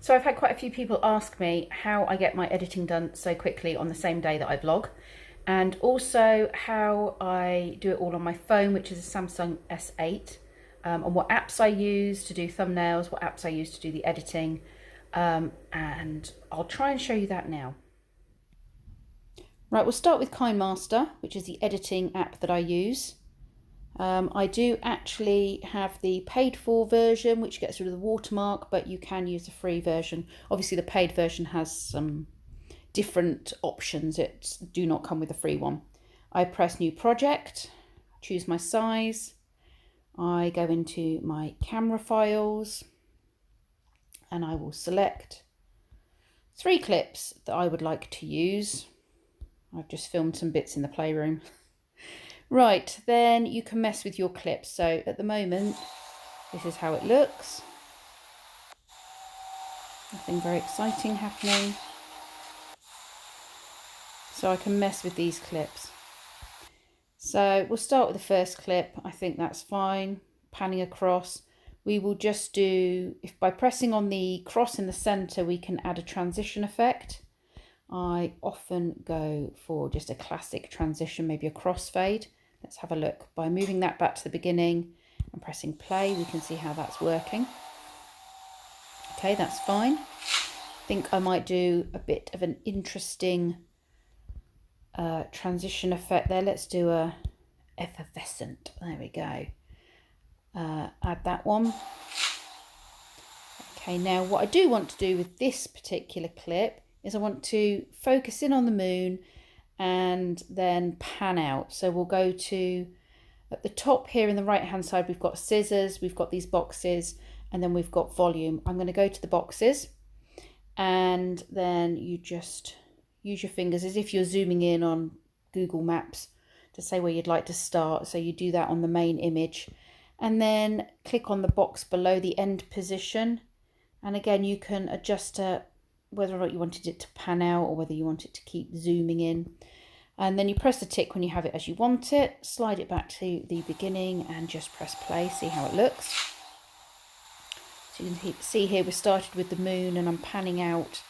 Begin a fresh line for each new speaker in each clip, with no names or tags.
So I've had quite a few people ask me how I get my editing done so quickly on the same day that I vlog, and also how I do it all on my phone, which is a Samsung S8, and what apps I use to do thumbnails, what apps I use to do the editing, and I'll try and show you that now. Right, we'll start with Kinemaster, which is the editing app that I use. I do actually have the paid for version, which gets rid of the watermark, but you can use the free version. Obviously the paid version has some different options. It do not come with the free one. I press new project, choose my size. I go into my camera files and I will select 3 clips that I would like to use. I've just filmed some bits in the playroom. Right, then you can mess with your clips. So at the moment, this is how it looks. Nothing very exciting happening. So I can mess with these clips. So we'll start with the first clip. I think that's fine. Panning across. We will just do, if by pressing on the cross in the center, we can add a transition effect. I often go for just a classic transition, maybe a crossfade. Let's have a look. By moving that back to the beginning and pressing play, we can see how that's working. Okay, that's fine. I think I might do a bit of an interesting transition effect there. Let's do a effervescent. There we go. Add that one. Okay, now what I do want to do with this particular clip is I want to focus in on the moon and then pan out. So we'll go to, at the top here in the right hand side, we've got scissors, we've got these boxes, and then we've got volume. I'm going to go to the boxes, and then you just use your fingers as if you're zooming in on Google Maps to say where you'd like to start. So you do that on the main image, and then click on the box below the end position. And again, you can adjust whether or not you wanted it to pan out or whether you want it to keep zooming in. And then you press the tick when you have it as you want it, slide it back to the beginning and just press play, see how it looks. So you can see here we started with the moon and I'm panning out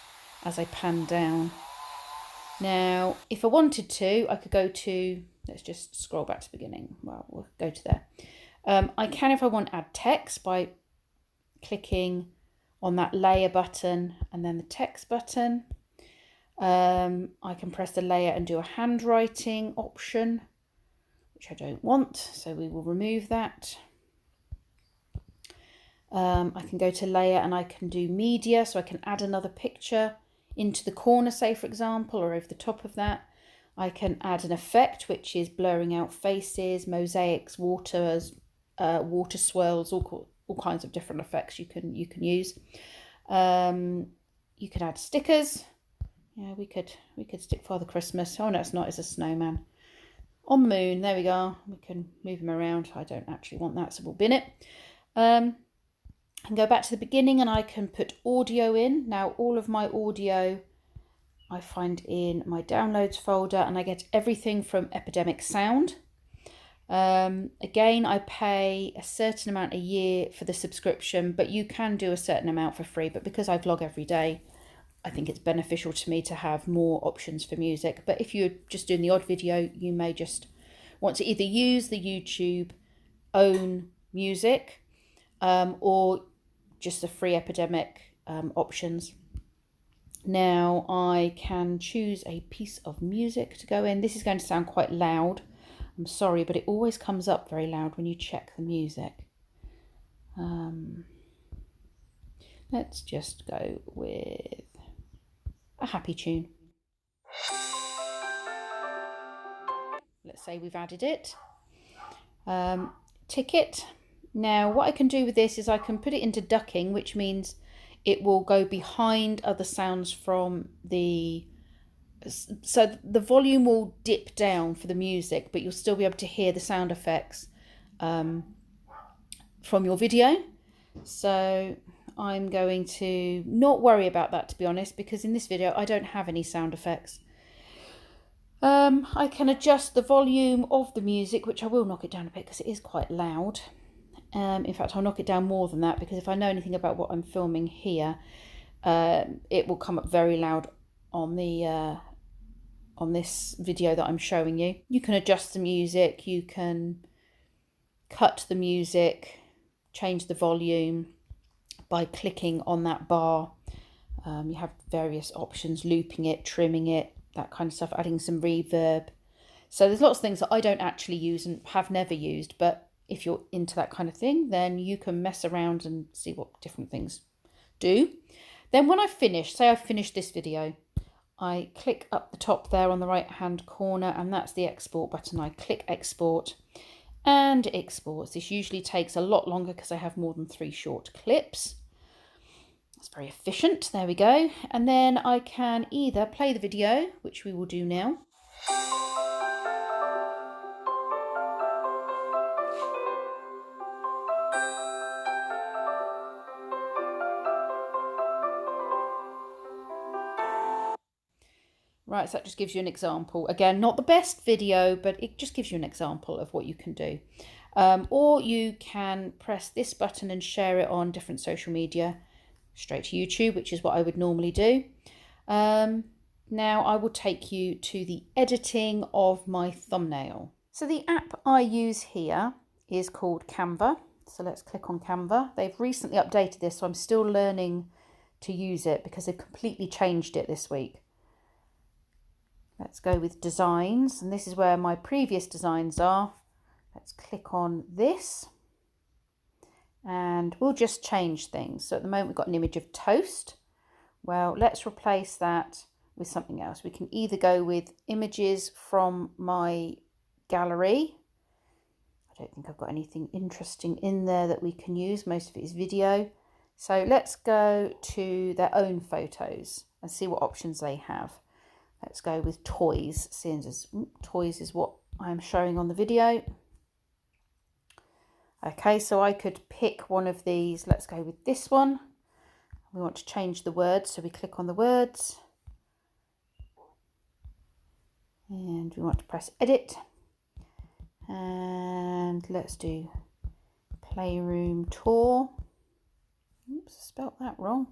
as I pan down. Now, if I wanted to, I could go to, let's just scroll back to the beginning. Well, we'll go to there. I can, if I want, add text by clicking on that layer button and then the text button. I can press the layer and do a handwriting option, which I don't want, so we will remove that. I can go to layer and I can do media, so I can add another picture into the corner, say for example, or over the top of that. I can add an effect, which is blurring out faces, mosaics, waters, water swirls, all kinds of different effects you can use. You can add stickers. Yeah, we could stick Father Christmas. Oh no, it's not. It's a snowman on the moon. There we go. We can move him around. I don't actually want that, so we'll bin it. I can go back to the beginning and I can put audio in. Now all of my audio I find in my downloads folder, and I get everything from Epidemic Sound. Again, I pay a certain amount a year for the subscription, but you can do a certain amount for free. But because I vlog every day, I think it's beneficial to me to have more options for music. But if you're just doing the odd video, you may just want to either use the YouTube own music or just the free Epidemic options. Now I can choose a piece of music to go in. This is going to sound quite loud. I'm sorry, but it always comes up very loud when you check the music. Let's just go with a happy tune. Let's say we've added it. Tick it. Now what I can do with this is I can put it into ducking, which means it will go behind other sounds from the... So the volume will dip down for the music, but you'll still be able to hear the sound effects from your video. So I'm going to not worry about that, to be honest, because in this video I don't have any sound effects. I can adjust the volume of the music, which I will knock it down a bit because it is quite loud. In fact, I'll knock it down more than that, because if I know anything about what I'm filming here, it will come up very loud on the on this video that I'm showing you. You can adjust the music, you can cut the music, change the volume by clicking on that bar. You have various options, looping it, trimming it, that kind of stuff, adding some reverb. So there's lots of things that I don't actually use and have never used, but if you're into that kind of thing, then you can mess around and see what different things do. Then when I finish, say I've finished this video, I click up the top there on the right hand corner, and that's the export button. I click export and it exports. This usually takes a lot longer because I have more than 3 short clips. It's very efficient. There we go. And then I can either play the video, which we will do now. Right, so that just gives you an example. Again, not the best video, but it just gives you an example of what you can do. Or you can press this button and share it on different social media, straight to YouTube, which is what I would normally do. Now I will take you to the editing of my thumbnail. So the app I use here is called Canva. So let's click on Canva. They've recently updated this, so I'm still learning to use it because they've completely changed it this week. Let's go with designs, and this is where my previous designs are. Let's click on this and we'll just change things. So at the moment we've got an image of toast. Well, let's replace that with something else. We can either go with images from my gallery. I don't think I've got anything interesting in there that we can use. Most of it is video. So let's go to their own photos and see what options they have. Let's go with toys, seeing as toys is what I'm showing on the video. Okay, so I could pick one of these. Let's go with this one. We want to change the words, so we click on the words. And we want to press edit. And let's do playroom tour. Oops, I spelt that wrong.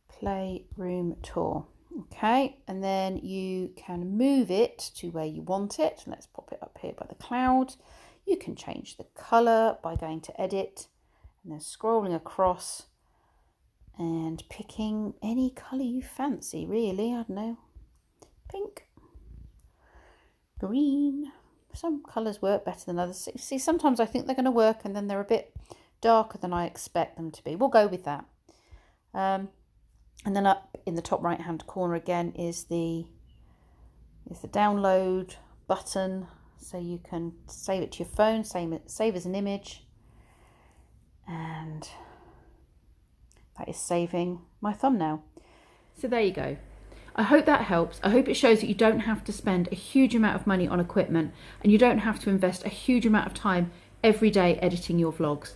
Playroom tour. Okay, and then you can move it to where you want it. Let's pop it up here by the cloud. You can change the colour by going to edit and then scrolling across and picking any colour you fancy, really. I don't know, pink, green. Some colours work better than others. See, sometimes I think they're going to work and then they're a bit darker than I expect them to be. We'll go with that. And then up in the top right hand corner again is the download button, so you can save it to your phone, save as an image, and that is saving my thumbnail. So there you go. I hope that helps. I hope it shows that you don't have to spend a huge amount of money on equipment and you don't have to invest a huge amount of time every day editing your vlogs.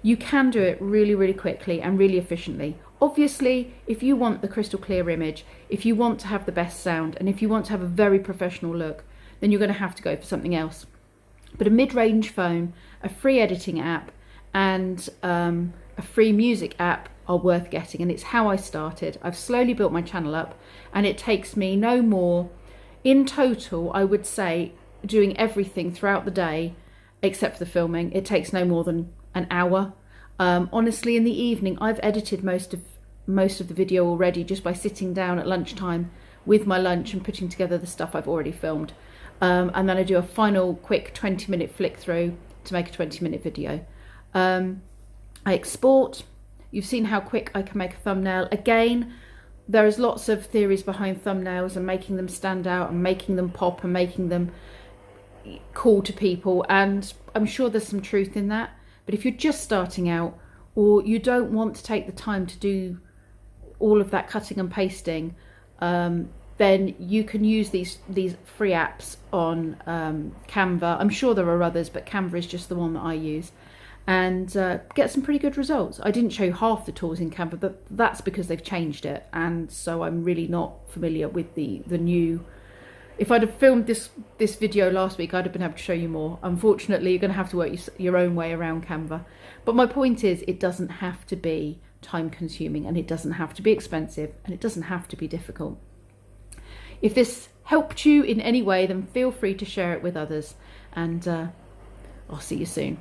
You can do it really, really quickly and really efficiently. Obviously, if you want the crystal clear image, if you want to have the best sound, and if you want to have a very professional look, then you're going to have to go for something else. But a mid-range phone, a free editing app, and a free music app are worth getting, and it's how I started. I've slowly built my channel up, and it takes me no more, in total, I would say, doing everything throughout the day, except for the filming, it takes no more than an hour. Honestly, in the evening, I've edited most of the video already just by sitting down at lunchtime with my lunch and putting together the stuff I've already filmed. And then I do a final quick 20-minute flick through to make a 20-minute video. I export. You've seen how quick I can make a thumbnail. Again, there is lots of theories behind thumbnails and making them stand out and making them pop and making them cool to people, and I'm sure there's some truth in that. But if you're just starting out, or you don't want to take the time to do all of that cutting and pasting, then you can use these free apps on Canva. I'm sure there are others, but Canva is just the one that I use, and get some pretty good results. I didn't show you half the tools in Canva, but that's because they've changed it, and so I'm really not familiar with the new. If I'd have filmed this video last week, I'd have been able to show you more. Unfortunately, you're going to have to work your own way around Canva. But my point is, it doesn't have to be time consuming, and it doesn't have to be expensive, and it doesn't have to be difficult. If this helped you in any way, then feel free to share it with others, and I'll see you soon.